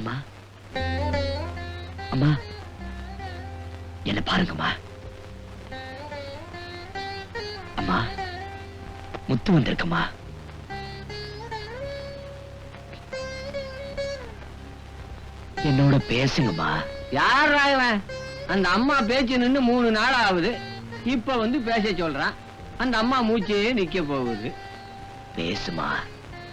அம்மா அம்மா என்ன பாருங்கம்மா. அம்மா முத்து வந்திருக்கம்மா. என்னோட பேசுங்கம்மா. யார் ராயவன்? அந்த அம்மா பேச்சு நின்னு 3 நாள் ஆகுது. இப்ப வந்து பேச சொல்றான். அந்த அம்மா மூச்சே நிக்க போகுது. பேசுமா.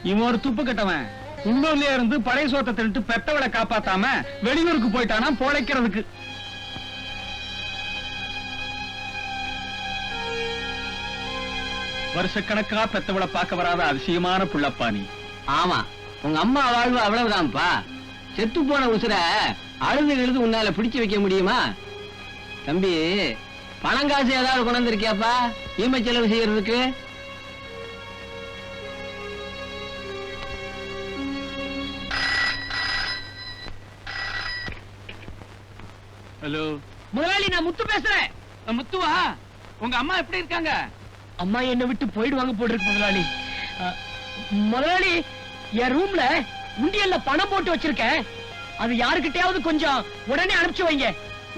இவன் ஒரு துப்பு கட்டவன். உள்ளூர்லயே இருந்து பழைய சோத்தை தின்னுட்டு பெத்தவளை காப்பாத்தாம வெளியூருக்கு போயிட்டானா பொழைக்கிறதுக்கு. வருஷக்கணக்கா பெத்தவளை பார்க்க வராத அதிசயமான புள்ளப்பா நீ. ஆமா, உங்க அம்மா வாழ்வு அவ்வளவுதான்ப்பா. செத்து போன உசுர அழுது எழுது உன்னால பிடிச்சு வைக்க முடியுமா? தம்பி, பணங்காசு ஏதாவது கொண்டு வந்திருக்கியாப்பா ஈம செலவு செய்யறதுக்கு? ஹலோ முதலாளி, நான் முத்து பேசுறேன். முத்துவா? உங்க அம்மா எப்படி இருக்காங்க? அம்மா என்னை விட்டு போயிடுவாங்க போட்டிருக்கு முதலாளி. முதலாளி, என் ரூம்ல உண்டியல்ல பணம் போட்டு வச்சிருக்கேன். அது யாருக்கிட்டையாவது கொஞ்சம் உடனே அனுப்பிச்சு வைங்க.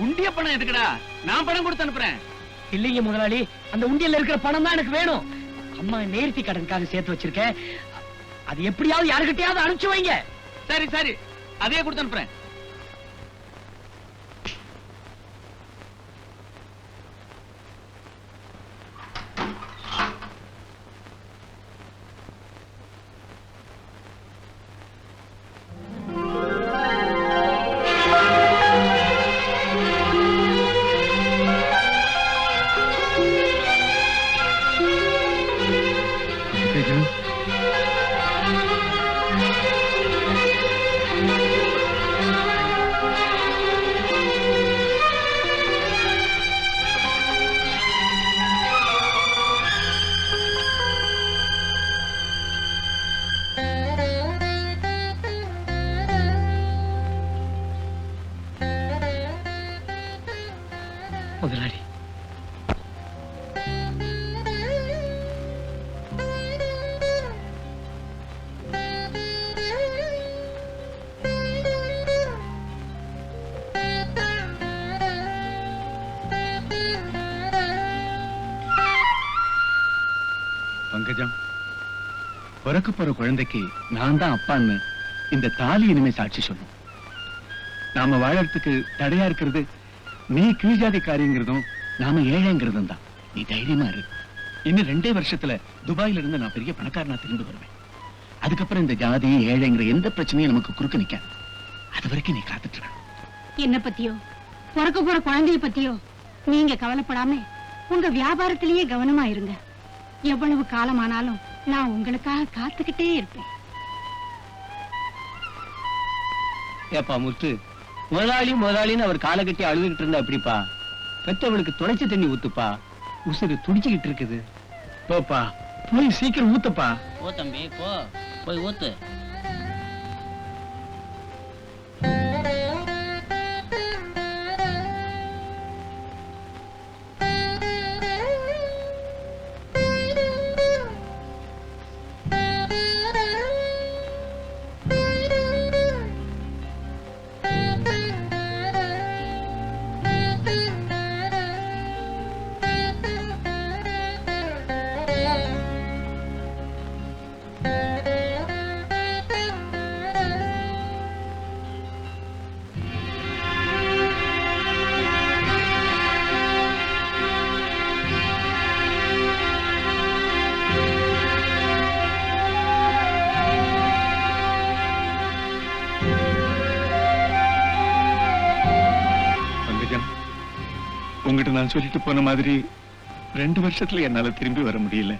உண்டிய பணம் எதுக்குடா? நான் பணம் கொடுத்து அனுப்புறேன். இல்லைங்க முதலாளி, அந்த உண்டியல்ல இருக்கிற பணம் தான் எனக்கு வேணும். அம்மா நேர்த்தி கடனுக்காக சேர்த்து வச்சிருக்கேன். அது எப்படியாவது யாருக்கிட்டையாவது அனுப்பிச்சு வைங்க. சரி சரி, அதே கொடுத்து அனுப்புறேன். முதலாளி, பங்கஜம், பிறக்க போற குழந்தைக்கு நான் தான் அப்பான்னு இந்த தாலி இனிமே சாட்சி சொல்லும். நாம வாழறதுக்கு தடையா இருக்கிறது நீ கீழ்ஜாதிக்காரிங்கிறதும் நாம ஏழைங்கிறதும் தான். நீ தைரியமா இரு. இன்னும் 2 வருஷத்துல துபாயில இருந்து நான் பெரிய பணக்காரனா திரும்பி வருவேன். அதுக்கப்புறம் இந்த ஜாதி ஏழைங்கிற எந்த பிரச்சனையும் நமக்கு குறுக்க நிக்காது. அது வரைக்கும் நீ காத்துட்டு இரு. என்ன பத்தியோ பிறக்க போற குழந்தைய பத்தியோ நீங்க கவலைப்படாம உங்க வியாபாரத்திலேயே கவனமா இருங்க. எவ்வளவு காலமானாலும் நான் உங்களுக்காக காத்துக்கிட்டே இருப்பேன். ஏப்பா முத்து, முதலாளின்னு அவர் காலை கட்டி அழுதுகிட்டு இருந்தா அப்படிப்பா? பெத்தவளுக்கு துடைச்ச தண்ணி ஊத்துப்பா. உசுறு துடிச்சுக்கிட்டு இருக்குது. போப்பா, போய் சீக்கிரம் ஊத்தப்பா. போ தம்பி, போ, போய் ஊத்து. உங்ககிட்ட நான் சொல்லிட்டு போன மாதிரி 2 வருஷத்துல என்னால திரும்பி வர முடியல.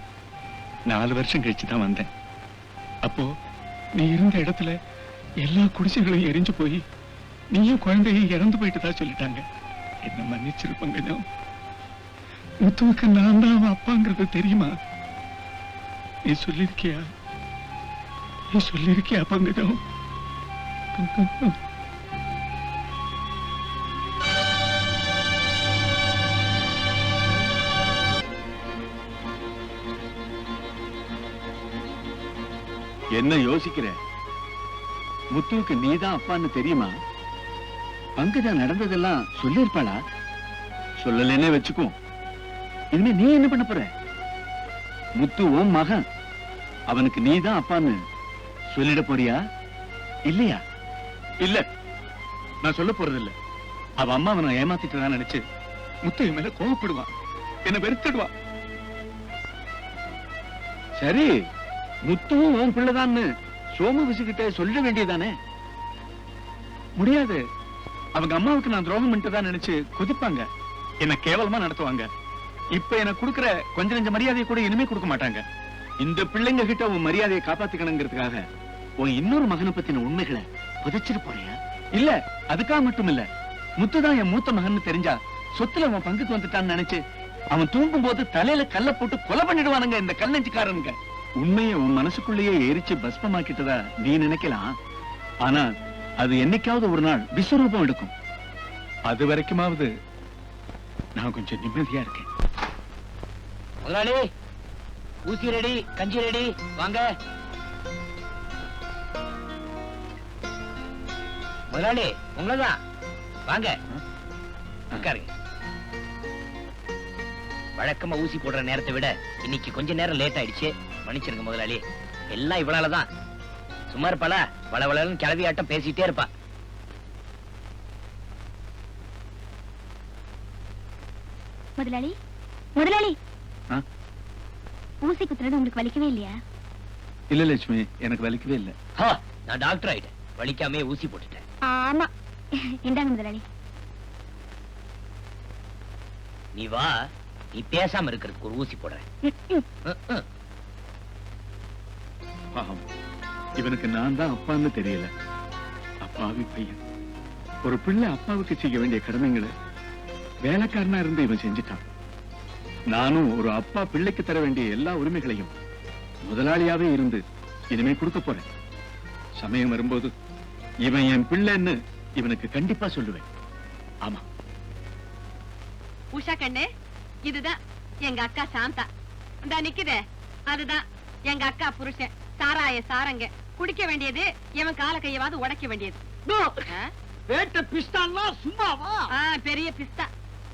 4 வருஷம் கழிச்சுதான் வந்தேன். அப்போ நீ இருந்த இடத்துல எல்லா குடிசைகளையும் எரிஞ்சு போய் நீயும் குழந்தையும் இறந்து போயிட்டுதா சொல்லிட்டாங்க. என்ன மன்னிச்சிருப்பங்க. முத்துவுக்கு நான் தான் அவன் அப்பாங்கிறது தெரியுமா? நீ சொல்லிருக்கியா? நீ சொல்லிருக்கியா பங்கஜம்? என்ன யோசிக்கிற? முத்துவுக்கு நீதான் அப்பான்னு தெரியுமா? பங்கஜா நடந்ததெல்லாம் சொல்லிருப்பாளா? சொல்லலன்னே வச்சுக்கோ. இனிமே நீ என்ன பண்ண போற? முத்து உன் மகன், அவனுக்கு நீதான் அப்பான்னு சொல்லிட போறியா இல்லையா? இல்ல, நான் சொல்ல போறது இல்ல. அவ அம்மா அவனை ஏமாத்திட்டு நினைச்சு முத்து மேல கோவப்படுவான், என்ன வெறுத்துடுவான். சரி, முத்துவும் உன் பிள்ளைதான்னு சோமு விசுகிட்ட சொல்ல வேண்டியதானே? முடியாது. அவங்க அம்மாவுக்கு நான் துரோகம் பண்ணிட்டுதான் நினைச்சு கொதிப்பாங்க, என்ன கேவலமா நடத்துவாங்க. இப்ப எனக்கு கொடுக்கிற கொஞ்ச நெஞ்ச மரியாதையை கூட இனிமே கொடுக்க மாட்டாங்க. இந்த பிள்ளைங்க கிட்ட உன் மரியாதையை காப்பாத்திக்கணுங்கிறதுக்காக உன் இன்னொரு மகனை பத்தின உண்மைகளை புதைச்சிட்டு போறியா? இல்ல, அதுக்காக மட்டும் இல்ல. முத்துதான் என் மூத்த மகன் தெரிஞ்சா சொத்துல அவன் பங்குக்கு வந்துட்டான்னு நினைச்சு அவன் தூங்கும் போது தலையில கல்ல போட்டு கொலை பண்ணிடுவானுங்க இந்த கல்லஞ்சிக்காரனுங்க. உண்மையை உன் மனசுக்குள்ளேயே எரிச்சு பஸ்பமாக்கிட்டதா நீ நினைக்கலாம். ஆனா அது என்னைக்காவது ஒரு நாள் விஸ்வரூபம் எடுக்கும். அது வரைக்குமாவது நான் கொஞ்சம் நிம்மதியா இருக்கேன். முதலாளி, ஊசி ரெடி, கஞ்சி ரெடி, வாங்க. முதலாளி, உங்களதான் வாங்க உட்காருங்க. வழக்கமா ஊசி போடுற நேரத்தை விட இன்னைக்கு கொஞ்ச நேரம் லேட் ஆயிடுச்சு, மன்னிச்சிருங்க முதலாளி. எல்லாம் இவளாலதான். சும்மா இருப்பாளா? வளவளன்னு கிளவி ஆட்டம் பேசிட்டே இருப்பா. முதலாளி, முதலாளி, ஊசி குத்துறது உங்களுக்கு வலிக்கவே இல்லையா? இல்ல லட்சுமி, எனக்கு வலிக்கவே இல்ல. நான் டாக்டர் ஆயிட்டேன், வலிக்காமே ஊசி போட்டுட்டேன். ஆமா, இந்தாங்க முதலாளி. நீ வா, நீ பேசாம இருக்கிறதுக்கு ஒரு ஊசி போடுறேன். பாவம், இவனுக்கு நான் தான் அப்பான்னு தெரியல. அப்பாவி பையன். ஒரு பிள்ளை அப்பாவுக்கு செய்ய வேண்டிய கடமைங்களை வேலைக்காரனா இருந்து இவன் செஞ்சுட்டான். நானும் ஒரு அப்பா பிள்ளைக்கு தர வேண்டிய எல்லா உரிமைகளையும் முதலாளியாவே இருந்து இனிமே கொடுக்க போறேன். சமயம் வரும்போது இவன் என் பிள்ளைன்னு இவனுக்கு கண்டிப்பா சொல்லுவேன். ஆமா. உஷா கண்ணு, இதுதான் எங்க அக்கா சாந்தா. இந்த நிக்குதே, அதுதான் எங்க அக்கா புருஷன் சாராய சாரங்க. குடிக்க வேண்டியது இவன் கால கையவாது உடைக்க வேண்டியது. வேட்ட பிஸ்தான்னா சும்மாவா? பெரிய பிஸ்தா.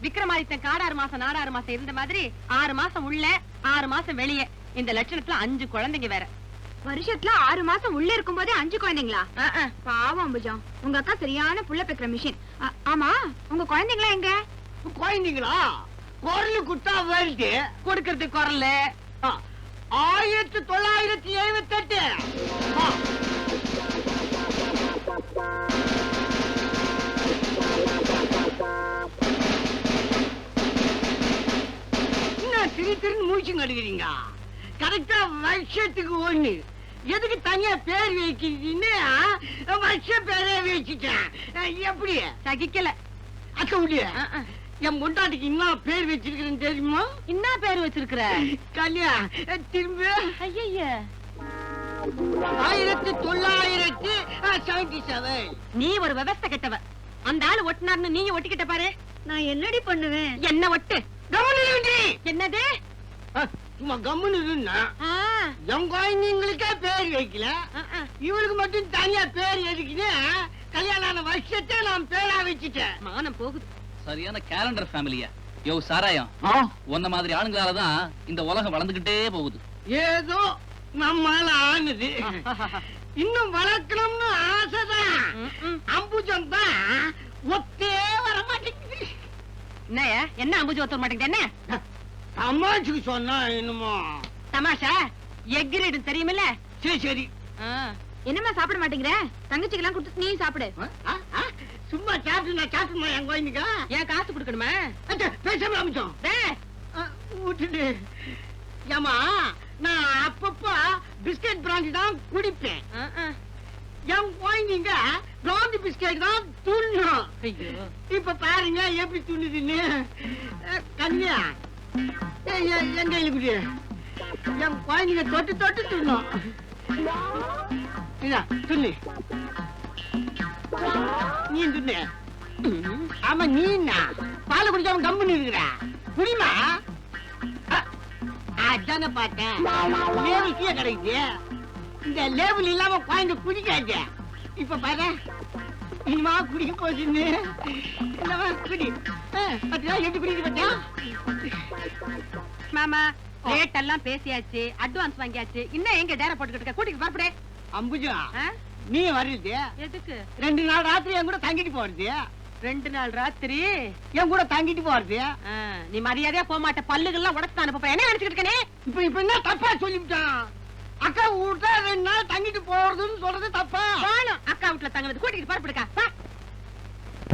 விக்ரமாதித்தன் காடாறு மாசம் நாடாறு மாசம் இருந்த மாதிரி 6 மாசம் உள்ள 6 மாசம் வெளியே. இந்த லட்சணத்துல 5 குழந்தைங்க வேற. வருஷத்துல 6 மாசம் உள்ள இருக்கும் போதே 5 குழந்தைங்களா? பாவம் அம்புஜம், உங்க அக்கா சரியான புள்ள பெக்கிற மிஷின். ஆமா, உங்க குழந்தைங்களா எங்க? குழந்தைங்களா? குரல் குட்டா வருது. கொடுக்கறது குரல் 1978. திரு மூச்சு நடுகிறீங்க. கரெக்டா வருஷத்துக்கு 1. எதுக்கு தனியா பேர் வைக்கிறீன்னு வருஷ பேரே வச்சுட்டேன். எப்படி சகிக்கல அக்க முடிய? என் முண்டாட்டிக்கு இன்னும் பேர் வச்சிருக்கிறேன்னு தெரியுமா? என்ன பேர் வச்சிருக்கிற? கல்யா திரும்ப. ஐய, 1977. நீ ஒரு விவசாய கெட்டவ. அந்த ஆளு ஒட்டினார்னு நீங்க ஒட்டிக்கிட்ட பாரு. நான் என்னடி பண்ணுவேன்? என்ன ஒட்டு? என்னது? சும்மா கம்முன்னு என் குழந்தைங்களுக்கே பேர் வைக்கல, இவளுக்கு மட்டும் தனியா பேர் எதுக்குன்னு கல்யாணம் ஆன வருஷத்தை நான் பேரா வச்சுட்டேன். மானம் போகுது. சரியான கேலண்டர் ஃபேமிலியா? யோ சாராயம், உன்ன மாதிரி ஆளுங்களாலதான் இந்த உலகம் வளர்ந்துகிட்டே போகுது. ஏதோ நம்மால ஆனது. இன்னும் வளர்க்கணும்னு ஆசைதான். அம்புஜம் தான் ஒத்தே வர மாட்டேங்குது. என்னையா, என்ன அம்புஜி ஒத்துற மாட்டேங்குது? என்ன தமாஷுக்கு சொன்னா என்னமோ தமாஷா? எக்ரேடு தெரியுமில்ல? சரி சரி. என்னம்மா சாப்பிட மாட்டேங்கிற? தங்கச்சிக்கெல்லாம் கொடுத்து நீ சாப்பிடு. சும்மா சாப்பிட்டு நான் சாப்பிட்டுமா என் குழந்தைங்க? ஏன் காசு கொடுக்கணுமா? பேசாம அமிச்சோம் விட்டுட்டு. ஏமா, நான் அப்பப்ப பிஸ்கட் பிராந்தி தான் குடிப்பேன். என் குழந்தைங்க பிராந்தி பிஸ்கட் தான் துண்ணும். இப்ப பாருங்க எப்படி துண்ணுதுன்னு. கன்னியா, எங்க குடி என் குழந்தைங்க தொட்டு தொட்டு துண்ணும். துண்ணு, நீ துண்ணு. ஆமா, நீ என்ன பாலை குடிக்காம கம்பெனி இருக்கிற? குடிமா. அதான பார்த்தேன், லேபிள் கீழே கிடைக்குது. இந்த லேபிள் இல்லாம குழந்தை குடிக்காது. இப்ப பாரு இனிமா குடிக்க போச்சுன்னு என்னவா குடி பத்தியா எப்படி குடிக்க பத்தியா மாமா ரேட் எல்லாம் பேசியாச்சு அட்வான்ஸ் வாங்கியாச்சு இன்னும் எங்க டேரா போட்டுக்கிட்டு இருக்க கூட்டிட்டு பாப்படே அம்புஜா நீ வருது எதுக்கு 2 நாள் ராத்திரி என் கூட தங்கிட்டு போறது 2 நாள் ராத்திரி என் கூட தங்கிட்டு போறது நீ மரியாதையா போக மாட்ட பல்லுகள்லாம் உடச்சு அனுப்ப என்ன நினைச்சுக்கிட்டு இருக்கனே இப்ப என்ன தப்பா சொல்லிவிட்டான் அக்கா வீட்டுல 2 நாள் தங்கிட்டு போறதுன்னு சொல்றது தப்பா வாழும் அக்கா வீட்டுல தங்குறது கூட்டிட்டு பரப்பிடுக்கா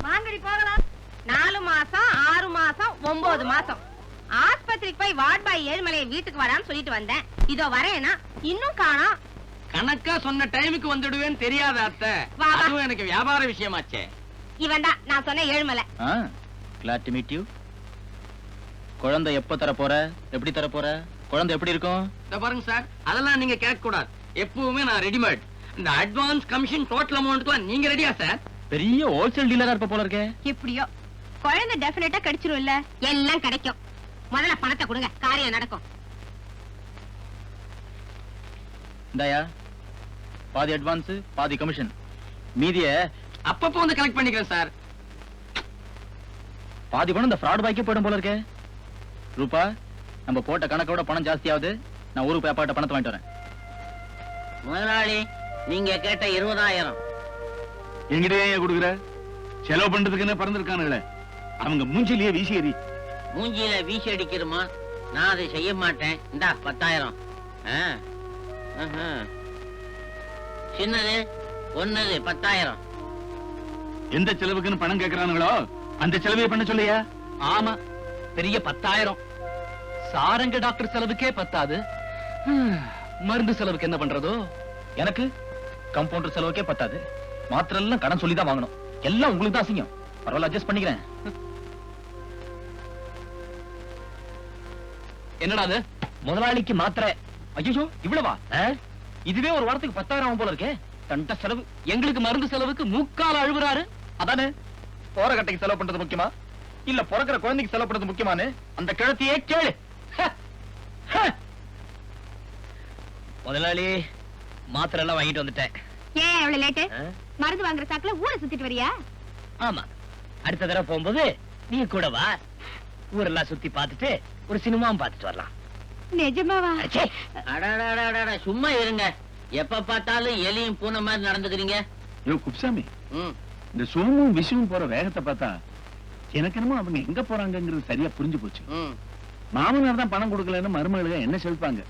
வாங்கடி போகலாம் 4 மாசம் 6 மாசம் 9 மாசம் ஆஸ்பத்திரிக்கு போய் வார்ட் பாய் ஏழுமலையை வீட்டுக்கு வரான்னு சொல்லிட்டு வந்தேன் இதோ வரேனா இன்னும் காணோம் கணக்கா சொன்ன டைமுக்கு வந்துடுவேன்னு தெரியாத அத்தை வா, வா. அதுவும் எனக்கு வியாபார விஷயமாச்சே. இவன் தான் நான் சொன்ன Ezhumalai glad to meet you. குழந்தை எப்ப தர போற, எப்படி தர போற, குழந்தை எப்படி இருக்கும்? இத பாருங்க சார், அதெல்லாம் நீங்க கேட்க கூடாது. எப்பவுமே நான் ரெடிமேட். இந்த அட்வான்ஸ் கமிஷன் டோட்டல் அமௌண்ட்க்குலாம் நீங்க ரெடியா சார்? பெரிய ஹோல்சேல் டீலரா இருப்ப போல இருக்கே. எப்படியோ குழந்தை டெஃபினட்டா கிடைச்சிரும் இல்ல எல்லாம் கிடைக்கும் முதல்ல பணத்தை கொடுங்க காரியம் நடக்கும் இந்தாயா பாதி அட்வான்ஸ் பாதி கமிஷன், மீதிய அப்பப்போ வந்து கலெக்ட் பண்ணிக்கிறேன் சார். பாதி பணம் இந்த ஃப்ராட் பாய்க்கே போயிடும் போல இருக்கே. ரூபா, நம்ம போட்ட கணக்கோட பணம் ஜாஸ்தியாவது. நான் ஊருக்கு போய் அப்பாட்ட பணத்தை வாங்கிட்டு வரேன். முதலாளி, நீங்க கேட்ட 20,000 எங்கிட்ட ஏன் கொடுக்குற? செலவு பண்றதுக்குன்னு பறந்துருக்கானுங்களே, அவங்க மூஞ்சிலேயே வீசி எறி. மூஞ்சியில வீசி அடிக்கிறோமா? நான் அதை செய்ய மாட்டேன். இந்தா 10,000. சின்னது ஒன்னது 10,000. எந்த செலவுக்குன்னு பணம் கேட்கறானுங்களோ அந்த செலவை பண்ண சொல்லியா? ஆமா, பெரிய 10,000. சாரங்க டாக்டர் செலவுக்கே பத்தாது. மருந்து செலவுக்கு என்ன பண்றதோ? எனக்கு கம்பவுண்டர் செலவுக்கே பத்தாது. மாத்திரை எல்லாம் கடன் சொல்லி தான் வாங்கணும். எல்லாம் உங்களுக்கு தான் அசிங்கம். பரவாயில்ல, அட்ஜஸ்ட் பண்ணிக்கிறேன். என்னடா அது? முதலாளிக்கு மாத்திரை. ஐயோ, இவ்வளவா? இதுவே ஒரு வாரத்துக்கு 10,000 ஆகும் போல இருக்கே. தண்ட செலவு. எங்களுக்கு மருந்து செலவுக்கு மூக்கால அழுகுறாரு. அதானே, போற கட்டைக்கு செலவு பண்றது முக்கியமா இல்ல பிறக்கிற குழந்தைக்கு செலவு பண்றது முக்கியமானு அந்த கிழத்தியே கேளு. முதலாளி, மாத்திரை எல்லாம் வாங்கிட்டு வந்துட்டேன். ஏன் எவ்வளவு லேட்டு மருந்து வாங்குற சாக்குல ஊரை சுத்திட்டு வரியா ஆமா, அடுத்த தடவை போகும்போது நீ கூட வா. ஊரெல்லாம் சுத்தி பார்த்துட்டு ஒரு சினிமாவும் பார்த்துட்டு வரலாம். நிஜமாவா அச்சே, அடடடடட, சும்மா இருங்க. எப்ப பார்த்தாலும் எலியும் பூனை மாதிரி நடந்துக்கிறீங்க. யோ குப்சாமி, ம். இந்த சோமும் விஷமும் போற வேகத்தை பார்த்தா எனக்கு என்னமோ அவங்க எங்க போறாங்கிறது சரியா புரிஞ்சு போச்சு. ம். மாமனார் தான் பணம் கொடுக்கலன்னு மருமகளுக என்ன செலுப்பாங்க.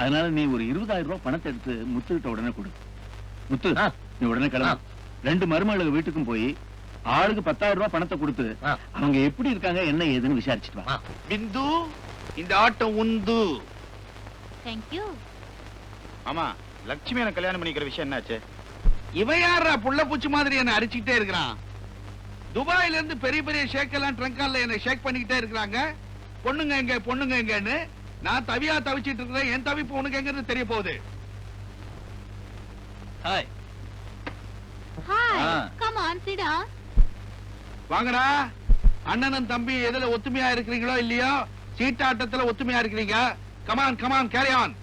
அதனால நீ ஒரு 20,000 ரூபாய் பணத்தை எடுத்து முத்துக்கிட்ட உடனே கொடு. முத்து, நீ உடனே கிளம்பு. 2 மருமகளுக்கு வீட்டுக்கும் போய் ஆளுக்கு 10,000 ரூபாய் பணத்தை கொடுத்து அவங்க எப்படி இருக்காங்க என்ன ஏதுன்னு விசாரிச்சுட்டு வா. பிந்து, இந்த ஆட்டம் உந்து. தேங்க்யூ ஆமா, லட்சுமி எனக்கு கல்யாணம் பண்ணிக்கிற விஷயம் என்னாச்சு? இவன் யாரா புள்ள பூச்சி மாதிரி என்ன அடிச்சுக்கிட்டே இருக்கிறான்? துபாயில இருந்து பெரிய பெரிய ஷேக் எல்லாம் ட்ரங்கான்ல என்ன ஷேக் பண்ணிக்கிட்டே இருக்கிறாங்க. பொண்ணுங்க எங்க பொண்ணுங்க எங்கன்னு நான் தவியா தவிச்சிட்டு இருக்கிறேன். என் தவிப்பு உனக்கு எங்கிறது தெரிய போகுது. Hi. Hi come on sit down வாங்கடா. அண்ணனும் தம்பி எதுல ஒத்துமையா இருக்கிறீங்களோ இல்லையோ, சீட்டாட்டத்துல ஒத்துமையா இருக்கிறீங்க. Come on come on, carry on.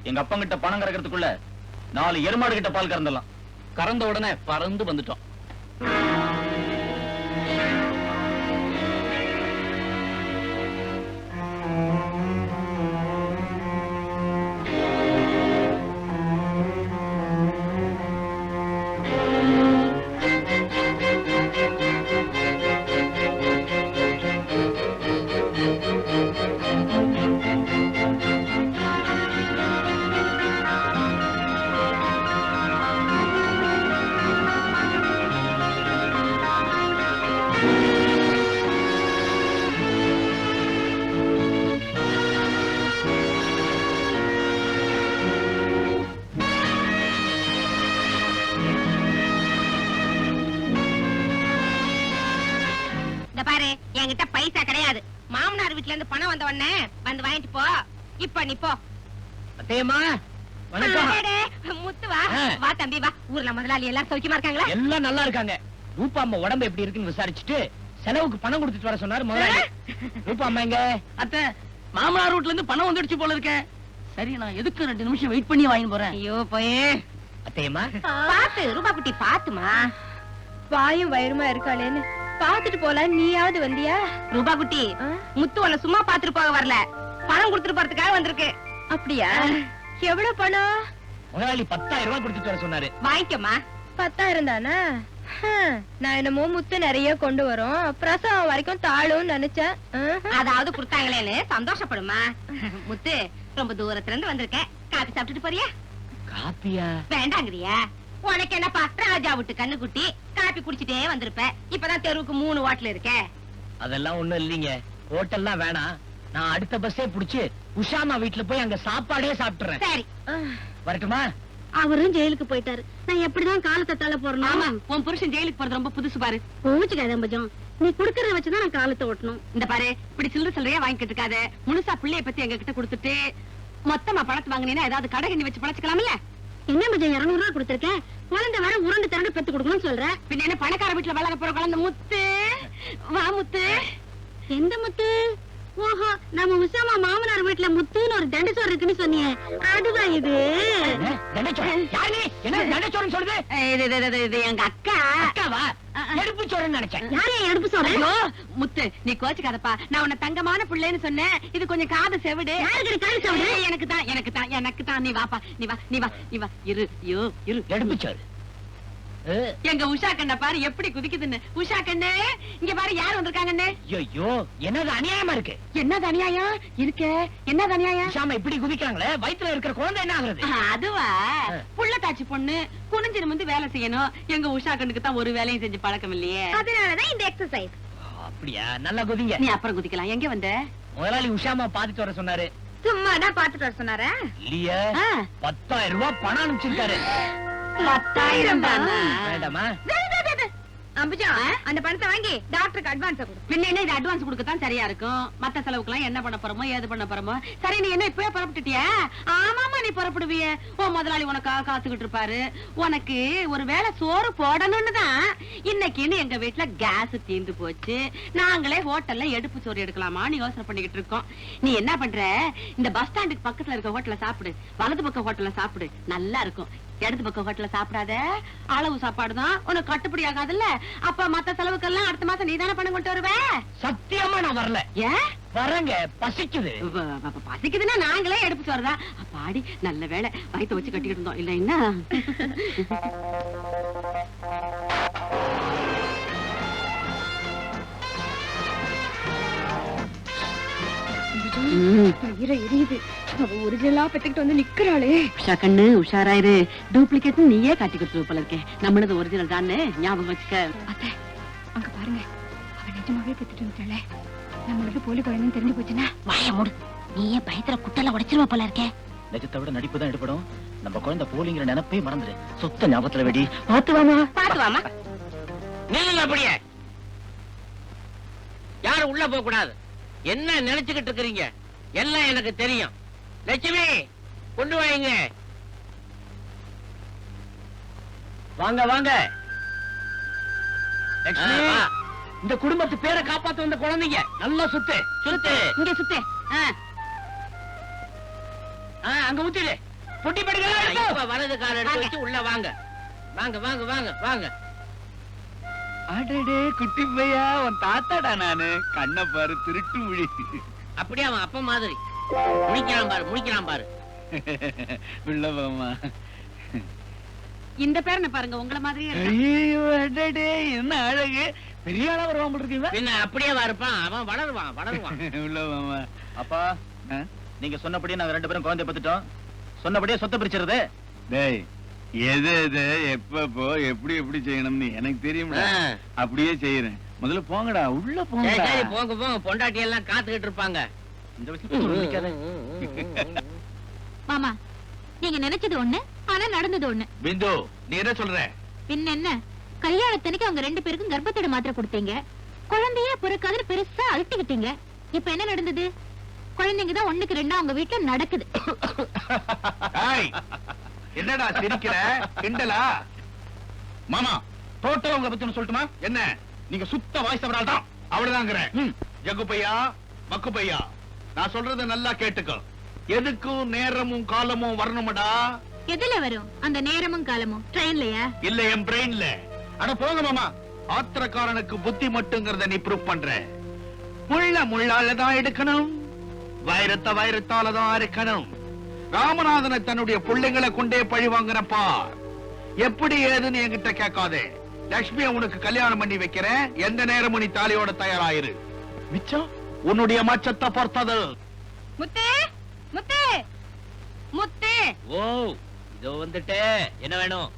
எங்க அப்பா கிட்ட பணம் கறக்கிறதுக்குள்ள 4 எருமாடு கிட்ட பால் கறந்துடலாம். கறந்த உடனே பறந்து வந்துட்டோம். பாரு, என்கிட்ட பைசா கிடையாது. மாமனார் வீட்ல இருந்து பணம் வந்த உடனே வந்து வாங்கிட்டு போ. இப்ப நீ போ. அத்தையம்மா, வணக்கம். அடடே, முத்து வா. வா தம்பி வா. ஊர்ல முதலாளி எல்லாம் சௌக்கியமா இருக்காங்களா? எல்லாம் நல்லா இருக்காங்க. ரூபா அம்மா உடம்பு எப்படி இருக்குன்னு விசாரிச்சுட்டு செலவுக்கு பணம் கொடுத்துட்டு வர சொன்னாரு முதலாளி. ரூபா அம்மா எங்க? அத்தை, மாமனார் வீட்ல இருந்து பணம் வந்துடுச்சு போல இருக்கேன். சரி, நான் எதுக்கு 2 நிமிஷம் வெயிட் பண்ணி வாங்கி போறேன். ஐயோ போயே. அத்தையம்மா பாத்து ரூபா குட்டி பாத்துமா. வாயும் வயிறுமா இருக்காளேன்னு பாத்துட்டு போல, நீயாவது வந்தியா? ரூபா குட்டி முத்து உன்னை சும்மா பாத்துட்டு போக வரல, பணம் கொடுத்துட்டு போறதுக்காக வந்திருக்கு. அப்படியா? எவ்வளவு பணம்? முதலாளி 10,000 ரூபாய் கொடுத்துட்டு வர சொன்னாரு. வாங்கிக்கம்மா. 10,000 தானா? நான் என்னமோ முத்து நிறைய கொண்டு வரோம், பிரசவம் வரைக்கும் தாளும் நினைச்சேன். அதாவது கொடுத்தாங்களேன்னு சந்தோஷப்படுமா. முத்து ரொம்ப தூரத்துல இருந்து வந்திருக்க, காபி சாப்பிட்டுட்டு போறியா? காப்பியா? வேண்டாங்கிறியா? உனக்கு என்னப்பா, ராஜா விட்டு கண்ணு குட்டி காபி குடிச்சிட்டே வந்திருப்ப. இப்பதான் தெருவுக்கு 3 ஹோட்டல் இருக்க. அதெல்லாம் ஒண்ணும் இல்லீங்க, ஹோட்டல்லாம் வேணாம். நான் அடுத்த பஸ்ஸே புடிச்சு உஷாமா வீட்டுல போய் அங்க சாப்பாடே சாப்பிட்டுறேன். சரி, வரட்டுமா? அவரும் ஜெயிலுக்கு போயிட்டாரு. நான் எப்படிதான் காலத்தை தள்ள போறேன்? ஆமா, உன் புருஷன் ஜெயிலுக்கு போறது ரொம்ப புதுசு பாரு. கோச்சுக்காத அம்பஜம், நீ குடுக்கறத வச்சுதான் நான் காலத்தை ஓட்டணும். இந்த பாரு, இப்படி சில்லற சில்லறையா வாங்கிட்டு இருக்காத. முழுசா பிள்ளைய பத்தி எங்க கிட்ட கொடுத்துட்டு மொத்தமா பணத்தை வாங்கினீங்கன்னா ஏதாவது கடை கண்ணி வச்சு பழச்சிக்கலாம்ல. என்ன மஜம் 200 ரூபாய் கொடுத்திருக்கேன், குழந்தை வர உருண்டு திரண்டு பெத்து கொடுக்கணும்னு சொல்ற. பின்ன என்ன பணக்கார வீட்டுல வளர போற குழந்தை முத்து. வா முத்து. எந்த முத்து? ஓஹோ, நம்ம உசாமா மாமனார் வீட்டுல முத்துன்னு ஒரு தண்டச்சோறு இருக்குன்னு சொன்னியே, அதுதான் இது. தண்டச்சோறு? யாரு நீ? என்ன தண்டச்சோறுன்னு சொல்லுது? இது எங்க அக்கா. அக்காவா? எடுப்பு சோறுன்னு நினைச்சேன். யாரே எடுப்பு சொல்ற? ஐயோ, முத்து நீ கோச்சுக்காதப்பா, நான் உன்னை தங்கமான பிள்ளைன்னு சொன்னேன். இது கொஞ்சம் காது செவிடு. எனக்கு தான். நீ வாப்பா, நீ வா. இரு எடுப்பு சோறு. எங்க உஷா கண்ண பாரு எப்படி குதிக்குதுன்னு. உஷா கண்ணு, இங்க பாரு யார் வந்திருக்காங்கன்னு. ஐயோ, என்னது அநியாயமா இருக்கு. என்னது அநியாயம் இருக்கு? என்னது அநியாயம்? உஷாமா இப்படி குதிக்கிறாங்களே, வயித்துல இருக்கிற குழந்தை என்ன ஆகுறது? அதுவா, புள்ள தாச்சி பொண்ணு குனிஞ்சு நிமிர்ந்து வேலை செய்யணும். எங்க உஷா கண்ணுக்கு தான் ஒரு வேலையும் செஞ்சு பழக்கம் இல்லையே, அதனாலதான் இந்த எக்ஸசைஸ். அப்படியா? நல்லா குதிங்க. நீ அப்புறம் குதிக்கலாம். எங்க வந்த? முதலாளி உஷாமா பாத்துட்டு வர சொன்னாரு. சும்மாதான் பாத்துட்டு வர சொன்னாரா? இல்லையே, 10,000 ரூபாய் பணம் அனுப்பிச்சிருக்காரு. 10,000 தானா? வேண்டாமா? அம்புஜா, அந்த பணத்தை வாங்கி டாக்டருக்கு அட்வான்ஸ் கொடு. பின்ன என்ன, இது அட்வான்ஸ் கொடுக்கத்தான் சரியா இருக்கும். மத்த செலவுக்குலாம் என்ன பண்ண போறோமோ ஏது பண்ண போறோமோ. சரி, நீ என்ன இப்பவே புறப்பட்டுட்டியா? ஆமாமா, நீ புறப்படுவிய. ஓ முதலாளி உனக்காக காத்துக்கிட்டு இருப்பாரு. உனக்கு ஒரு வேளை சோறு போடணும்னு தான் இன்னைக்குன்னு எங்க வீட்டுல கேஸ் தீர்ந்து போச்சு. நாங்களே ஹோட்டல்ல எடுப்பு சோறு எடுக்கலாமான்னு யோசனை பண்ணிக்கிட்டு இருக்கோம். நீ என்ன பண்ற, இந்த பஸ் ஸ்டாண்டுக்கு பக்கத்துல இருக்க ஹோட்டல்ல சாப்பிடு, வலது பக்கம் ஹோட்டல்ல சாப்பிடு, நல்லா இருக்கும். இடது பக்கம் ஹோட்டல்ல சாப்பிடாத, அளவு சாப்பாடு தான், உனக்கு கட்டுப்படி ஆகாதுல்ல. அப்ப மத்த செலவுக்கெல்லாம் அடுத்த மாசம் நீதானே பணம் கொண்டு வருவ. சத்தியமா நான் வரல. ஏன் வரங்க? பசிக்குது. பசிக்குதுன்னா நாங்களே எடுப்பு சோறுதா. அப்பாடி நல்ல வேலை, வயிற்ற வச்சு கட்டிக்கிட்டு இருந்தோம் இல்ல என்ன. ஒரிஜினலா பெத்துக்கிட்டு வந்து நிக்கிறாளே. உஷா கண்ணு, உஷாராயிரு. டூப்ளிகேட் நீயே காட்டி கொடுத்துருவ போல இருக்கேன். நம்மளது ஒரிஜினல் தானே ஞாபகம் வச்சுக்க. அத்தை, அங்க பாருங்க, அவ நிஜமாவே பெத்துட்டு வந்துட்டாளே. நம்மளுக்கு போலி குழந்தைன்னு தெரிஞ்சு போச்சுன்னா வாய மூடு. நீயே பயத்துல குட்டல உடைச்சிருவ போல இருக்கே. நிஜத்தை விட நடிப்பு தான் எடுப்படும். நம்ம குழந்தை போலிங்கிற நினைப்பே மறந்துரு. சொத்த ஞாபகத்துல வெடி. பாத்து வாமா. நில்லுங்க அப்படியே. யாரும் உள்ள போக கூடாது. என்ன நினைச்சுக்கிட்டு இருக்கிறீங்க? எல்லாம் எனக்கு தெரியும். லட்சுமி, கொண்டு வாங்க. வாங்க வாங்க. லட்சுமி, இந்த குடும்பத்து பேரை காப்பாத்த வந்த குழந்தைங்க. நல்லா சுத்து. இங்க சுத்தே. அங்க ஊத்திடு. பொட்டி படுக்கலாம். இப்ப வலது கால எடுத்து வச்சு உள்ள வாங்க. வாங்க. அடடே குட்டி பையா, உன் தாத்தாடா நானு. கண்ண பாரு, திருட்டு முழி. அப்படியே அவன் அப்ப மாதிரி முடிக்கிறான் பாரு. உள்ளவமா. இந்த பேரனை பாருங்க, உங்கள மாதிரியே இருக்கான். ஐயோ, அடடே என்ன அழகு. பெரிய ஆளா வருவான் போல இருக்கு. பின்ன அப்படியே இருப்பான். அவன் வளருவான். உள்ளவமா. அப்பா, நீங்க சொன்னபடியே நாங்க 2 பேரும் குழந்தை பத்துட்டோம். சொன்னபடியே சொத்தை பிரிச்சிருது. டேய், எது எப்போ எப்படி செய்யணும்னு எனக்கு தெரியும்டா. அப்படியே செய்யறேன். முதல்ல போங்கடா, உள்ள போங்கடா. போங்க. பொண்டாட்டி எல்லாம் காத்துக்கிட்டு இருப்பாங்க. இந்த விஷயத்துல முடிக்காத. மாமா, நீங்க நினைச்சது ஒண்ணு, ஆனா நடந்தது ஒண்ணு. பிந்து, நீ என்ன சொல்ற? பின்ன என்ன, கல்யாணத்தனைக்கு அவங்க 2 பேருக்கும் கர்ப்பத்தோட மாத்திரை கொடுத்தீங்க. குழந்தையே பிறக்காதுன்னு பெருசா அழுத்திக்கிட்டீங்க. இப்ப என்ன நடந்தது? குழந்தைங்க தான் 1க்கு 2 அவங்க வீட்டுல நடக்குது. என்னடா சிரிக்கிற? கிண்டலா? மாமா, டோட்டலா உங்களை பத்தி சொல்லட்டுமா? என்ன? நீங்க சுத்த வாய்ஸ் அவரால் தான். அவ்வளவுதாங்கிறேன். ஜக்கு பையா, மக்கு பையா, நான் சொல்றத நல்லா கேட்டுக்கோ. எதுக்கும் நேரமும் காலமும் வரணுமடா. எதுல வரும் அந்த நேரமும் காலமும்? ட்ரெயின்லயா? இல்ல என் பிரெயின்ல. அட போங்க மாமா, ஆத்திரக்காரனுக்கு புத்தி மட்டுங்கிறத நீ ப்ரூவ் பண்ற. முள்ள முள்ளால தான் எடுக்கணும், வைரத்தை வைரத்தால தான் அறுக்கணும். ராமநாதனை தன்னுடைய பிள்ளைங்களை கொண்டே பழி வாங்குறப்பா. எப்படி ஏதுன்னு என்கிட்ட கேட்காதே. லட்சுமியை உனக்கு கல்யாணம் பண்ணி வைக்கிறேன், எந்த நேரமும் நீ தாலியோட தயாராயிரு. மிச்சம் உன்னுடைய மச்சத்தை பொறுத்தது. முத்து முத்து முத்து, ஓ இதோ வந்துட்டே. என்ன வேணும்?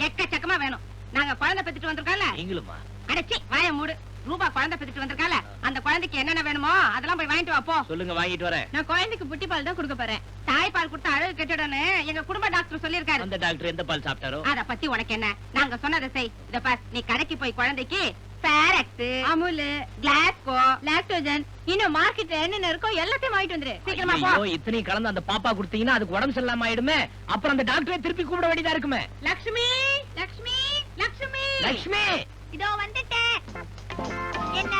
எக்கச்சக்கமா வேணும். நாங்க குழந்தை பெத்துட்டு வந்திருக்கோம்ல. நீங்களுமா? அடச்சி வாய மூடு. ரூபா குழந்தை பெத்துட்டு வந்திருக்கால, அந்த குழந்தைக்கு என்னென்ன வேணுமோ அதெல்லாம் போய் வாங்கிட்டு வா போ. சொல்லுங்க, வாங்கிட்டு வரேன். நான் குழந்தைக்கு புட்டி பால் தான் கொடுக்க போறேன். தாய்ப்பால் கொடுத்தா அழகு கெட்டுடனே எங்க குடும்ப டாக்டர் சொல்லிருக்காரு. அந்த டாக்டர் எந்த பால் சாப்பிட்டாரோ? அத பத்தி உனக்கு என்ன? நாங்க சொன்னதை செய். இத பார், நீ கடைக்கு போய் குழந்தைக்கு பேரக்ஸ், அமுல், கிளாஸ்கோ, லாக்டோஜன், இன்னும் மார்க்கெட்ல என்னென்ன இருக்கோ எல்லாத்தையும் வாங்கிட்டு வந்துரு. சீக்கிரமா போ. ஐயோ, இத்தனையும் கலந்து அந்த பாப்பா கொடுத்தீங்கன்னா அதுக்கு உடம்பு சரியில்லாம ஆயிடுமே. அப்புறம் அந்த டாக்டரை திருப்பி கூப்பிட வேண்டியதா இருக்குமே. லட்சுமி லட்சுமி லட்சுமி லட்சுமி, இதோ வந்துட்டேன். என்ன?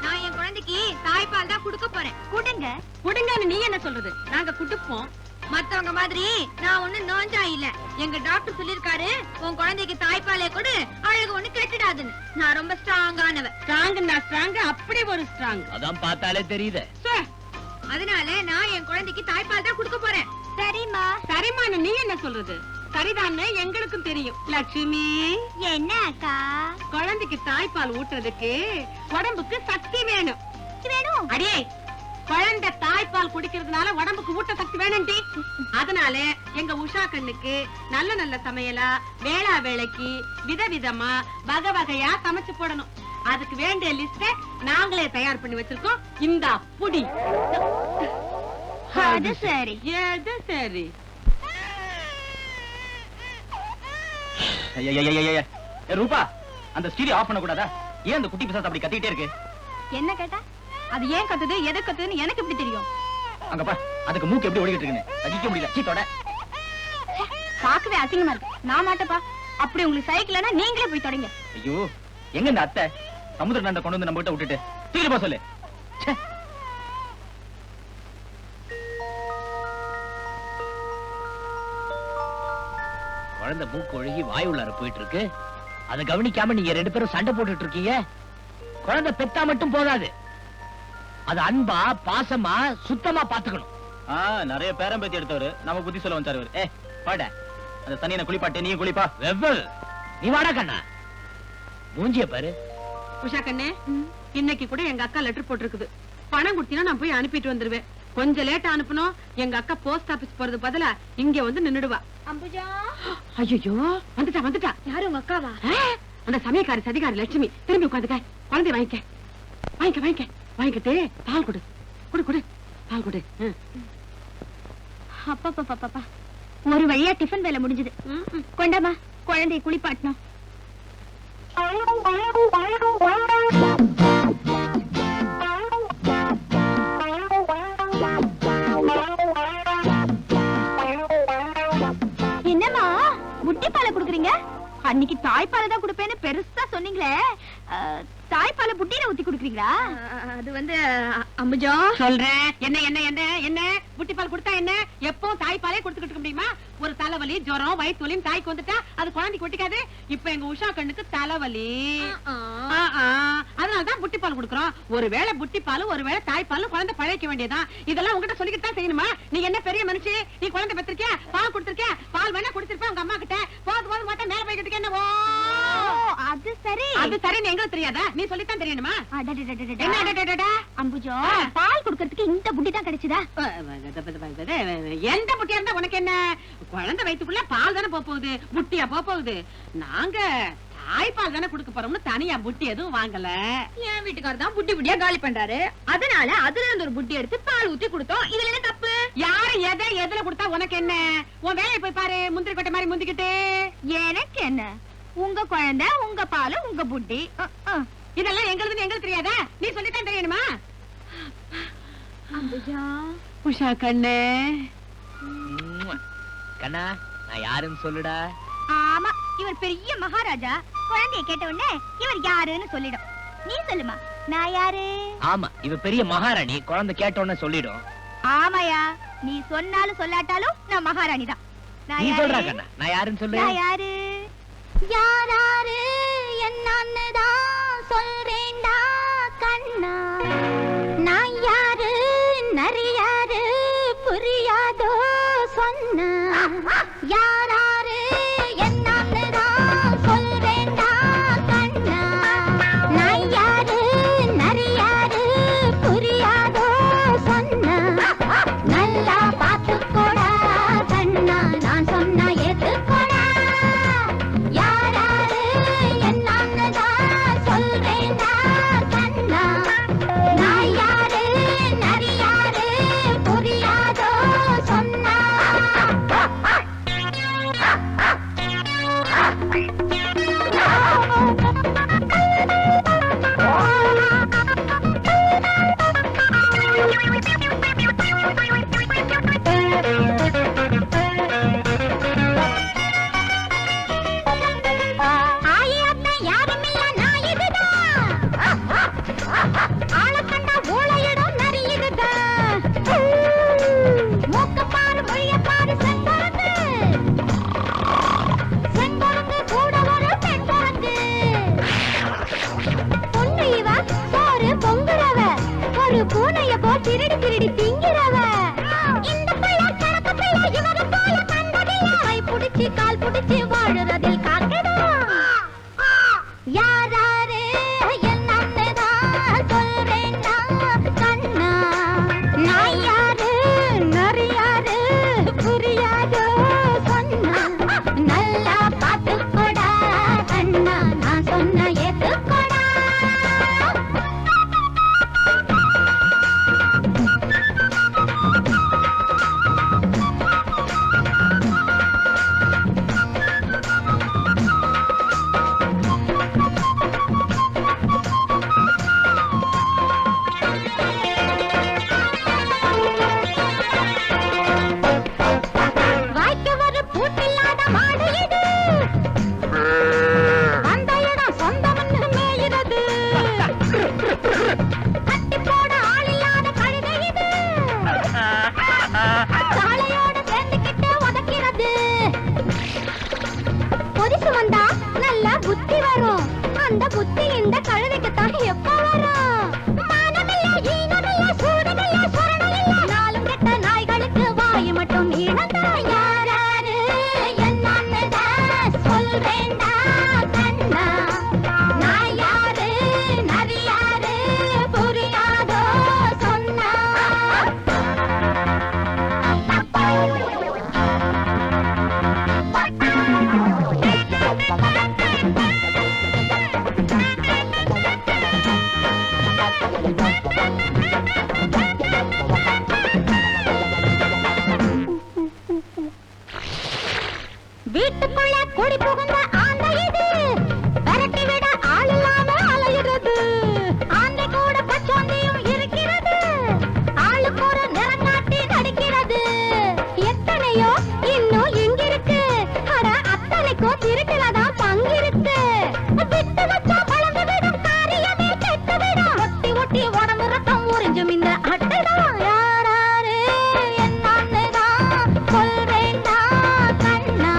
நான் என் குழந்தைக்கு தாய்ப்பால் தான் கொடுக்க போறேன். குடுங்க. குடுங்கன்னு நீ என்ன சொல்றது? நாங்க குடுப்போம். மத்தவங்க மாதிரி நான் ஒண்ணு நோஞ்சா இல்ல. எங்க டாக்டர் சொல்லிருக்காரு, உன் குழந்தைக்கு தாய்ப்பாலே கொடு, அழகு ஒண்ணு கெட்டுடாதுன்னு. நான் ரொம்ப ஸ்ட்ராங்கானவ. ஸ்ட்ராங்னா ஸ்ட்ராங், அப்படி ஒரு ஸ்ட்ராங். அதான் பார்த்தாலே தெரியுது. அதனால நான் என் குழந்தைக்கு தாய்ப்பால் தான் கொடுக்க போறேன். சரிம்மா. சரிம்மான்னு நீ என்ன சொல்றது? சரிதான்னு எங்களுக்கும் தெரியும். லட்சுமி, என்ன அக்கா? குழந்தைக்கு தாய்ப்பால் ஊட்டுறதுக்கு உடம்புக்கு சக்தி வேணும். வேணும் அடியே, குழந்தை தாய்ப்பால் குடிக்கிறதுனால உடம்புக்கு ஊட்ட சக்தி வேணும்டி. அதனால எங்க உஷா கண்ணுக்கு நல்ல நல்ல சமையலா, வேளா வேளைக்கு விதவிதமா வகை வகையா சமைச்சு போடணும். அதுக்கு வேண்டிய லிஸ்ட நாங்களே தயார் பண்ணி வச்சிருக்கோம். இந்த புடி. அது சரி, அது சரி. ரூபா, அந்த ஸ்டீரியோ ஆஃப் பண்ண கூடாதா? ஏன் அந்த குட்டி பிசாசு அப்படி கத்திட்டே இருக்கு? என்ன கேட்டா? அது ஏன் கத்துது, எது கத்துதுன்னு எனக்கு எப்படி தெரியும்? அங்க பா, அதுக்கு மூக்கு எப்படி ஓடிட்டு இருக்குன்னு ரசிக்க முடியல. சீத்தோட பாக்கவே அசிங்கமா இருக்கு. நான் மாட்டப்பா. அப்படி உங்களுக்கு சைக்கிள்னா நீங்களே போய் தொடங்க. ஐயோ, எங்க இந்த அத்தை சமுத்திர நண்டை கொண்டு வந்து நம்ம கிட்ட விட்டுட்டு சீக்கிரம் போ சொல்லு. குழந்தை மூக்கு ஒழுகி வாய் உள்ளார போயிட்டு இருக்கு. அதை கவனிக்காம நீங்க ரெண்டு பேரும் சண்டை போட்டுட்டு இருக்கீங்க. குழந்தை பெத்தா மட்டும் போதாது, அது அன்பா பாசமா சுத்தமா பாத்துக்கணும். நிறைய பேரம் பேத்தி எடுத்தவரு நம்ம புத்தி சொல்ல வந்தாரு. ஏ பாட, அந்த தண்ணியை குளிப்பாட்டு, நீ குளிப்பா. வெவ்வல், நீ வாடா கண்ணா. மூஞ்சிய பாரு. உஷா கண்ணே, இன்னைக்கு கூட எங்க அக்கா லெட்டர் போட்டிருக்குது. பணம் கொடுத்தீங்கன்னா நான் போய் அனுப்பிட்டு வந்துருவேன். கொஞ்சம் லேட்டா அனுப்பணும். எங்க அக்கா போஸ்ட் ஆபீஸ் போறது பதிலா இங்க வந்து நின்னுடுவா. அம்புஜா, ஐயோ, வந்துட்டா வந்துட்டா. யாரு உங்க அக்காவா? அந்த சமயக்காரி சதிகாரி லட்சுமி. திரும்பி உட்காந்துக்க. குழந்தை வாங்கிக்க வாங்கிக்க வாங்கிக்க. வாங்கிக்கிட்டு பால் கொடு கொடு கொடு, பால் கொடு. அப்பா, ஒரு வழியா டிஃபன் வேலை முடிஞ்சது. கொண்டாமா, குழந்தையை குளிப்பாட்டணும். என்னம்மா முட்டை பாலை குடுக்குறீங்க? அன்னைக்கு தாய்ப்பாலை தான் குடுப்பேன்னு பெருசா சொன்னீங்களே, தாய்ப்பாலை புட்டியில ஊத்தி குடுக்குறீங்களா? அது வந்து அம்புஜா சொல்றேன். என்ன என்ன என்ன என்ன புட்டி பால் கொடுத்தா என்ன? எப்போ தாய்ப்பாலே கொடுத்துக்கிட்டு இருக்க முடியுமா? ஒரு தலைவலி, ஜுரம், வயிற்று வலியும் தாய்க்கு வந்துட்டா அது குழந்தைக்கு ஒட்டிக்காது. இப்ப எங்க உஷா கண்ணுக்கு தலைவலி, அதனாலதான் புட்டி பால் கொடுக்குறோம். ஒருவேளை புட்டி பாலும் ஒருவேளை தாய்ப்பாலும் குழந்தை பழைக்க வேண்டியதான். இதெல்லாம் உங்ககிட்ட சொல்லிக்கிட்டு தான் செய்யணுமா? நீ என்ன பெரிய மனுஷி? நீ குழந்தை பெற்றிருக்கியா? பால் கொடுத்திருக்கியா? பால் வேணா குடிச்சிருப்பேன் உங்க அம்மா கிட்ட. போது போது மாட்டா மேல போய்கிட்டு என்னவோ. அது சரி, அது சரின்னு எங்களுக்கு தெரியாதா? நீ சொல்லித்தான் தெரியணுமா? என்ன அம்புஜா, பால் குடுக்கறதுக்கு இந்த புட்டி தான் கிடைச்சதா? எந்த புட்டியா இருந்தா உனக்கு என்ன? குழந்தை வயித்துக்குள்ள பால் தானே போகுது, புட்டியா போகுது. நாங்க தாய்ப்பால் தானே குடுக்க போறோம்னு தனியா புட்டி எதுவும் வாங்கல. என் வீட்டுக்காரர் தான் புட்டி புட்டியா காலி பண்றாரு. அதனால அதுல இருந்து ஒரு புட்டி எடுத்து பால் ஊத்தி கொடுத்தோம். இதுல என்ன தப்பு? யாரு எதுல கொடுத்தா உனக்கு என்ன? உன் வேலையை போய் பாரு. முந்திரி கொட்டை மாதிரி முந்திக்கிட்டு. எனக்கு என்ன? உங்க குழந்தை, உங்க பால், உங்க புட்டி. இதெல்லாம் எங்களுக்கு தெரியாதா? நீ சொல்லித்தான் தெரியணுமா? அம்புஜா, உஷா கண்ணே, கண்ணா, நான் யாருன்னு சொல்லுடா. ஆமா, இவர் பெரிய மகாராஜா. குழந்தைய கேட்ட உடனே இவர் யாருன்னு சொல்லிடும். நீ சொல்லுமா, நான் யாரு? ஆமா, இவ பெரிய மகாராணி. குழந்தை கேட்ட உடனே சொல்லிடும். ஆமாயா, நீ சொன்னாலும் சொல்லாட்டாலும் நான் மகாராணி தான். நான் நீ யாரு? சொல்றா கண்ணா, நான் யாருன்னு சொல்லு. நான் யாரு? யாராரு என்னன்னுதான் சொல்றேன்டா கண்ணா. நான் யாரு நரியாரு புரியாதோ சொன்ன. யாராரு என்னன்னுதான் சொல்றேன்டா கண்ணா. நான் யாரு நரியாரு புரியாதோ சொன்ன. நல்லா பார்த்துக்கோடா கண்ணா, நான் சொன்ன ஏத்துக்கோடா. யாராரு என்னன்னுதான் சொல்றேன்டா கண்ணா. நான் யாரு நரியாரு புரியாதோ சொன்னா. ஆயிரத்தை யாருமில்ல நான் இதுதான். ஆளை கண்டா ஊளையிடும் நரி இதுதான். மூக்கு பாரு மொழிய பாரு செங்கொழுந்து. செங்கொழுந்து கூட ஒரு பெண் குரங்கு. பொண்ணு இவ சோறு பொங்குறவ. ஒரு பூனைய போல் திருடி திருடி திங்கிறவ. இந்த பிள்ளை கணக்கு பிள்ளை இவரு போல கண்டதில்லை. கை புடிச்சு கால் புடிச்சு வாழுறதில் காக்குதா. யாராரு என்னன்னுதான் சொல்றேன்டா கண்ணா. நான் யாரு நரியாரு புரியாதோ சொன்னா. நல்லா பார்த்துக்கோடா கண்ணா, நான் சொன்ன ஏத்துக்கோடா. வாய்க்கு ஒரு பூட்டில்லாத மாடு இது. அந்த இடம் சொந்தம்னு மேயிறது. கட்டி போட ஆள் இல்லாத கழுதை இது. சாலையோட சேர்ந்துக்கிட்டு உதைக்கிறது. பொரிசு வந்தா நல்ல புத்தி வரும். அந்த புத்தி இந்த கழுதைக்கு தான் எப்ப வரும்? மானமில்ல, ஈனமில்ல, சூரமில்ல, சுரணமில்ல. நாலும் கெட்ட நாய்களுக்கு வாய் மட்டும் இழந்தா. யாராரு என்னன்னுதான் சொல்றேன்டா கண்ணா. நான் யாரு நரியாரு புரியாதோ சொன்னா. வீட்டுக்குள்ள குடி புகுந்த ஆந்தை இது. விரட்டி விட ஆள் இல்லாம அலையிறது. ஆந்தை கூட பச்சோந்தியும் இருக்கிறது. ஆளுக்கு ஒரு நிறங்காட்டி நடிக்கிறது. எத்தனையோ இன்னும் இங்கிருக்கு. அட அத்தனைக்கும் திருட்டுலதான் பங்கிருக்கு. விட்டு வச்சா வளர்ந்து விடும் காரியமே கெட்டு விடும். ஒட்டி ஒட்டி உடம்பு ரத்தம் உறிஞ்சும் இந்த அட்டைதான். யாராரு என்னன்னுதான் சொல்றேன்டா கண்ணா.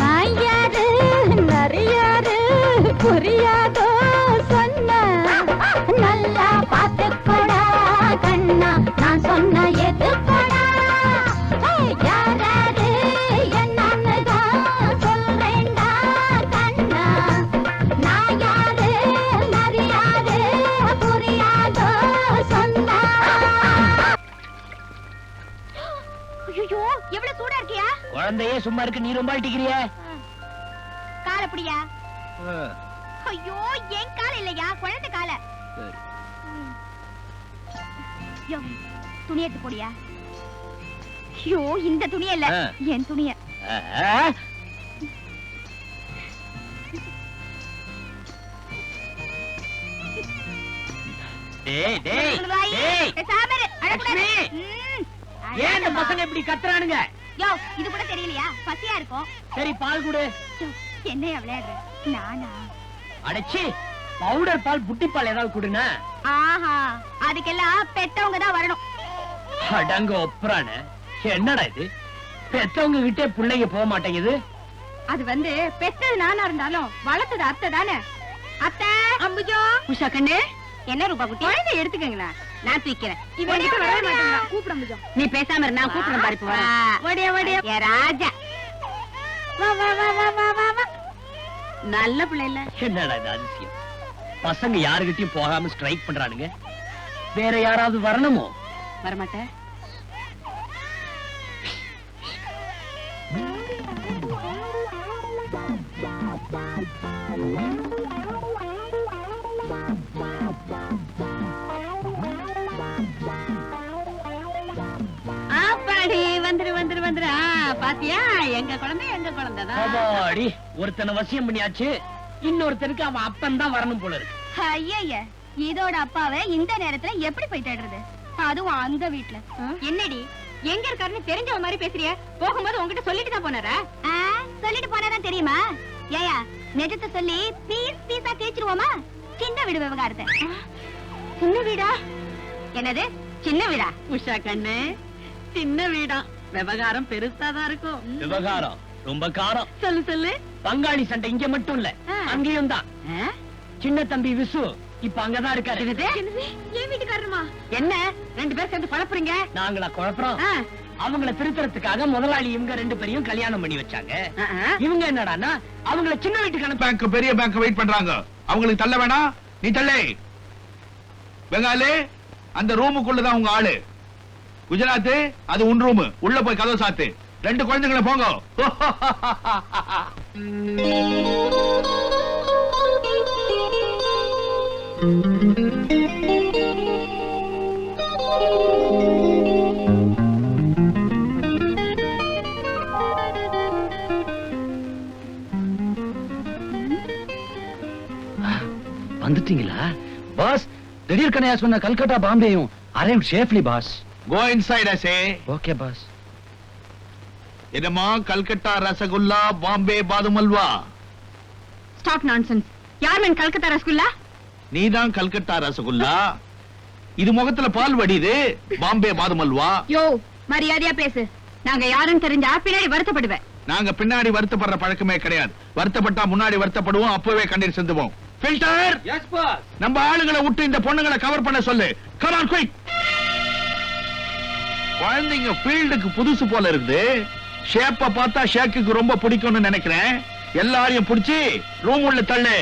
நான் யாரு நரியாரு புரியாதோ சொன்ன. நல்லா பார்த்துக்கோடா கண்ணா, நான் சொன்ன ஏத்துக்கோடா. யாராரு என்னன்னுதான் சொல்றேன்டா கண்ணா. நான் யாரு நரியாரு புரியாதோ சொன்னா. ஐயோ, எவ்வளவு சூடா இருக்கியா? குழந்தையே சும்மா இருக்கு, நீ ரொம்ப அடிக்கிறிய. கால புடியா. ஐயோ, என் கால இல்லையா, குழந்தை கால. யோ, துணி எடுத்து போடியா. ஐயோ, இந்த துணிய இல்ல, என் துணிய. டேய் டேய் டேய், பேசாம இரு, அழக்கூடாது. லட்சுமி! ஏன் இந்த பசங்க இப்படி கத்துறானுங்க? யோ, இது கூட தெரியலையா? பசியா இருக்கும். சரி, பால் குடு. யோ, என்னைய விளையாடுற? நானா? அடச்சி, பவுடர் பால் புட்டி பால் ஏதாவது குடுனா. ஆஹா, அதுக்கெல்லாம் பெத்தவங்க தான் வரணும். அடங்க ஒப்புறானே, என்னடா இது? பெத்தவங்க கிட்டே பிள்ளைங்க போக மாட்டேங்குது. அது வந்து பெத்தது நானா இருந்தாலும் வளர்த்தது அத்தை தானே. அத்தை அம்புஜோ உஷா கண்ணு என்ன ரூபா குட்டி குழந்தை எடுத்துக்கங்களா, நான் தூக்கிறேன். கூப்பிட அம்புஜோ. நீ பேசாம நான் கூப்பிட பாரு. இப்ப வடியா வடியா ஏ ராஜா, வா வா வா வா வா வா வா. நல்ல பிள்ளை இல்ல. என்னடா இது அதிசயம், பசங்க யாருகிட்டயும் போகாம ஸ்ட்ரைக் பண்றானுங்க. வேற யாராவது வரணுமோ? வரமாட்டேன். வந்துரு வந்துரு வந்துரு. பாத்தியா, எங்க குழந்தைதான். அப்பாடி, ஒருத்தனை வசியம் பண்ணியாச்சு, இன்னொருத்தனுக்கு அவன் அப்பன் தான் வரணும் போல இருக்கு. ஐய, இதோட அப்பாவை இந்த நேரத்துல எப்படி போய் தேடுறது, அதுவும் அந்த வீட்டுல. என்னடி எங்க இருக்காருன்னு தெரிஞ்சவ மாதிரி பேசுறிய? போகும்போது உங்ககிட்ட சொல்லிட்டு தான் போனாரா? சொல்லிட்டு போனாதான் தெரியுமா? ஏயா, நிஜத்தை சொல்லி பீஸ் பீஸா தேய்ச்சிருவோமா? சின்ன வீடு விவகாரத்தை. சின்ன வீடா? என்னது சின்ன வீடா? உஷா கண்ணு, சின்ன வீடா, விவகாரம் பெருசாதான் இருக்கும். விவகாரம் ரொம்ப காரம். சொல்லு சொல்லு. பங்காளி சண்டை இங்க மட்டும் இல்ல, அங்கேயும் தான். சின்ன தம்பி விசு இப்ப அங்கதான் இருக்காரு. என் வீட்டுக்காரருமா? என்ன ரெண்டு பேரும் சேர்ந்து குழப்புறீங்க? நாங்களா குழப்பறோம்? அவங்கள திருத்தறதுக்காக முதலாளி இவங்க ரெண்டு பேரையும் கல்யாணம் பண்ணி வச்சாங்க. இவங்க என்னடான்னா அவங்கள சின்ன வீட்டுக்கு பேங்க், பெரிய பேங்க் வெயிட் பண்றாங்க. அவங்களுக்கு தள்ள வேணாம், நீ தள்ளே. பெங்காலி, அந்த ரூமுக்குள்ளதான் உங்க ஆளு. குஜராத், அது உன் ரூம். உள்ள போய் கதவை சாத்து. ரெண்டு குழந்தைங்களை போங்க. வந்துட்டீங்களா பாஸ்? திடீர் கணையா சொன்ன கல்கட்டா பாம்பேயும் arrived safely boss. Go inside, I say. Okay boss. என்னமா கல்கட்டா ரசகுல்லா, பாம்பே பாதும் அல்வா? Stop nonsense. யார் மேன் கல்கத்தா ரசகுல்லா? நீதான் கல்கட்டா ரசகுல்லா. இது முகத்துல பால் வடியுது. பாம்பே பாதும் அல்வா. யோ, மரியாதையா பேசு. நாங்க யாருன்னு தெரிஞ்சா பின்னாடி வருத்தப்படுவேன். நாங்க பின்னாடி வருத்தப்படுற பழக்கமே கிடையாது. வருத்தப்பட்டா முன்னாடி வருத்தப்படுவோம், அப்பவே கண்ணீர் சிந்துவோம். Filter, S pass. நம்ம ஆளுங்களை விட்டு இந்த பொண்ணுங்களை கவர் பண்ண சொல்லு. Come on quick. குழந்தைங்க ஃபீல்டுக்கு புதுசு போல இருக்குது. ஷேப்ப பார்த்தா ஷேக்குக்கு ரொம்ப பிடிக்கும்னு நினைக்கிறேன். எல்லாரையும் பிடிச்சி ரூம் உள்ள தள்ளு.